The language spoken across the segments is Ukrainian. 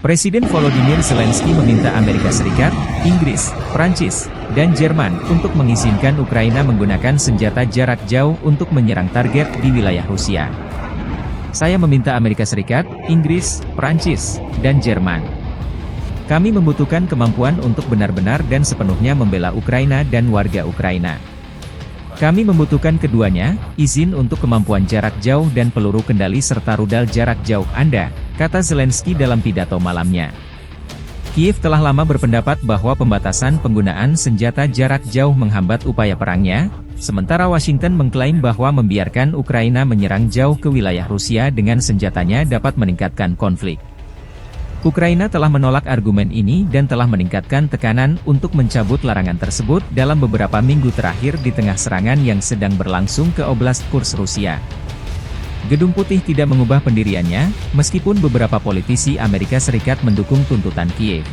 Presiden Volodymyr Zelensky meminta Amerika Serikat, Inggris, Prancis, dan Jerman untuk mengizinkan Ukraina menggunakan senjata jarak jauh untuk menyerang target di wilayah Rusia. Saya meminta Amerika Serikat, Inggris, Prancis, dan Jerman. Kami membutuhkan kemampuan untuk benar-benar dan sepenuhnya membela Ukraina dan warga Ukraina. Kami membutuhkan keduanya, izin untuk kemampuan jarak jauh dan peluru kendali serta rudal jarak jauh Anda, kata Zelensky dalam pidato malamnya. Kiev telah lama berpendapat bahwa pembatasan penggunaan senjata jarak jauh menghambat upaya perangnya, sementara Washington mengklaim bahwa membiarkan Ukraina menyerang jauh ke wilayah Rusia dengan senjatanya dapat meningkatkan konflik. Ukraina telah menolak argumen ini dan telah meningkatkan tekanan untuk mencabut larangan tersebut dalam beberapa minggu terakhir di tengah serangan yang sedang berlangsung ke Oblast Kursk Rusia. Gedung Putih tidak mengubah pendiriannya, meskipun beberapa politisi Amerika Serikat mendukung tuntutan Kiev.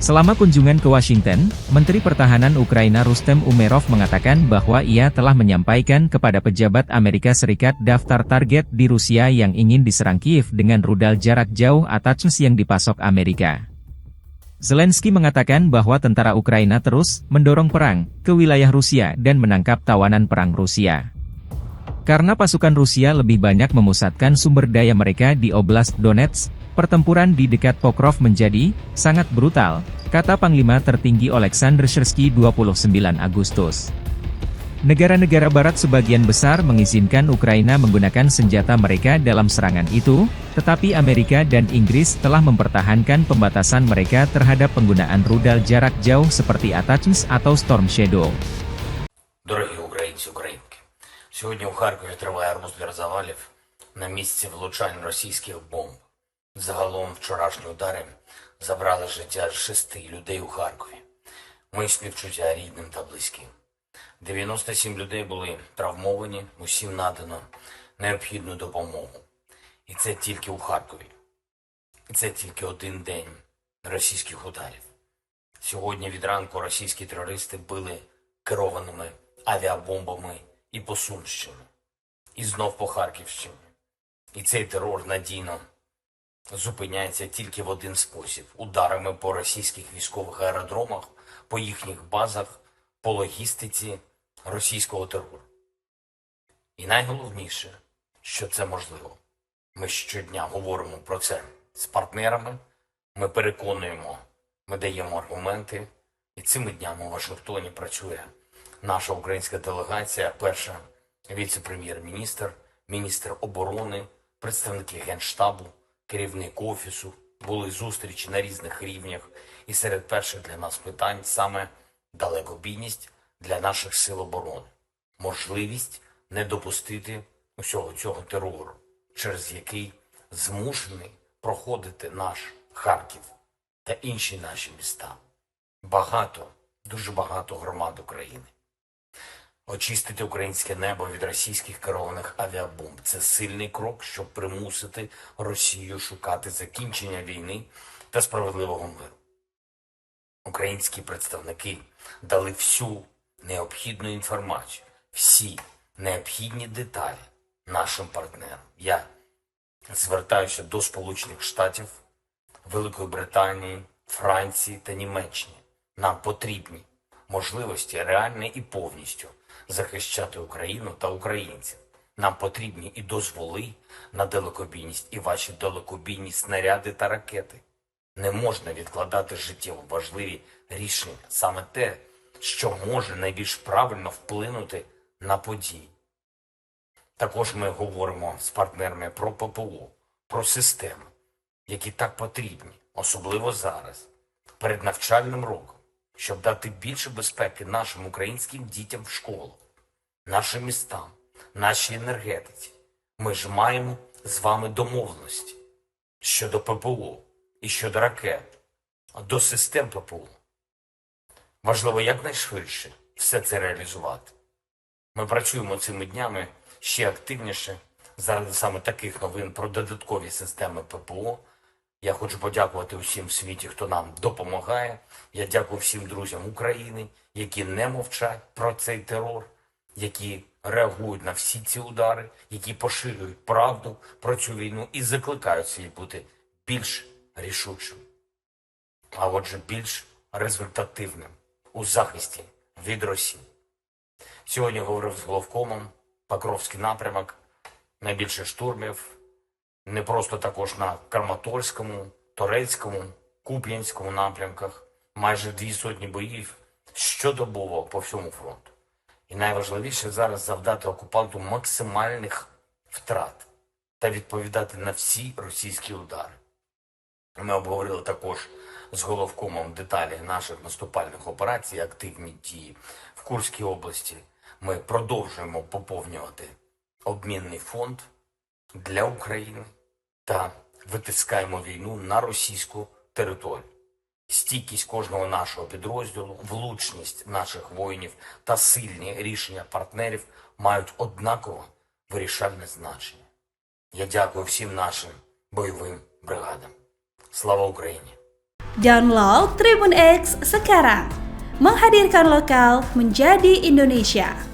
Selama kunjungan ke Washington, Menteri Pertahanan Ukraina Rustem Umerov mengatakan bahwa ia telah menyampaikan kepada pejabat Amerika Serikat daftar target di Rusia yang ingin diserang Kiev dengan rudal jarak jauh ATACMS yang dipasok Amerika. Zelensky mengatakan bahwa tentara Ukraina terus mendorong perang ke wilayah Rusia dan menangkap tawanan perang Rusia. Karena pasukan Rusia lebih banyak memusatkan sumber daya mereka di Oblast Donetsk, pertempuran di dekat Pokrov menjadi sangat brutal, kata Panglima Tertinggi Oleksandr Syrsky 29 Agustus. Negara-negara Barat sebagian besar mengizinkan Ukraina menggunakan senjata mereka dalam serangan itu, tetapi Amerika dan Inggris telah mempertahankan pembatasan mereka terhadap penggunaan rudal jarak jauh seperti ATACMS atau Storm Shadow. Дорогі українці, українки, сьогодні у Харкові триває розбір завалів на місці влучань російських бомб. Загалом вчорашні удари забрали життя 6 людей у Харкові. Мої співчуття рідним та близьким. 97 людей були травмовані, усім надано необхідну допомогу. І це тільки у Харкові. І це тільки один день російських ударів. Сьогодні від ранку російські терористи били керованими авіабомбами і по Сумщині, і знов по Харківщині. І цей терор надійно зупиняється тільки в один спосіб – ударами по російських військових аеродромах, по їхніх базах, по логістиці російського терору. І найголовніше, що це можливо. Ми щодня говоримо про це з партнерами, ми переконуємо, ми даємо аргументи, і цими днями у Вашингтоні працює наша українська делегація, перша віце-прем'єр-міністр, міністр оборони, представники Генштабу, керівник Офісу, були зустрічі на різних рівнях, і серед перших для нас питань саме далекобійність для наших сил оборони, можливість не допустити усього цього терору, через який змушений проходити наш Харків та інші наші міста. Багато, дуже багато громад України. Очистити українське небо від російських керованих авіабомб – це сильний крок, щоб примусити Росію шукати закінчення війни та справедливого миру. Українські представники дали всю необхідну інформацію, всі необхідні деталі нашим партнерам. Я звертаюся до Сполучених Штатів, Великої Британії, Франції та Німеччини. Нам потрібні можливості реально і повністю захищати Україну та українців. Нам потрібні і дозволи на далекобійність, і ваші далекобійні снаряди та ракети. Не можна відкладати життєво важливі рішення, саме те, що може найбільш правильно вплинути на події. Також ми говоримо з партнерами про ППО, про системи, які так потрібні, особливо зараз, перед навчальним роком, щоб дати більше безпеки нашим українським дітям в школах, нашим містам, нашій енергетиці. Ми ж маємо з вами домовленості щодо ППО і щодо ракет, до систем ППО. Важливо якнайшвидше все це реалізувати. Ми працюємо цими днями ще активніше заради саме таких новин про додаткові системи ППО. Я хочу подякувати усім в світі, хто нам допомагає. Я дякую всім друзям України, які не мовчать про цей терор, які реагують на всі ці удари, які поширюють правду про цю війну і закликають світ бути більш рішучим, а отже більш результативним у захисті від Росії. Сьогодні говорив з головкомом, Покровський напрямок, найбільше штурмів, не просто також на Краматорському, Торецькому, Куп'янському напрямках, майже 200 боїв щодобово по всьому фронту. І найважливіше зараз завдати окупанту максимальних втрат та відповідати на всі російські удари. Ми обговорили також з головкомом деталі наших наступальних операцій, активні дії в Курській області. Ми продовжуємо поповнювати обмінний фонд для України та витискаємо війну на російську територію. Стійкість кожного нашого підрозділу, влучність наших воїнів та сильні рішення партнерів мають однаково вирішальне значення. Я дякую всім нашим бойовим бригадам. Слава Україні! Download Tribun X sekarang, menghadirkan lokal menjadi Indonesia.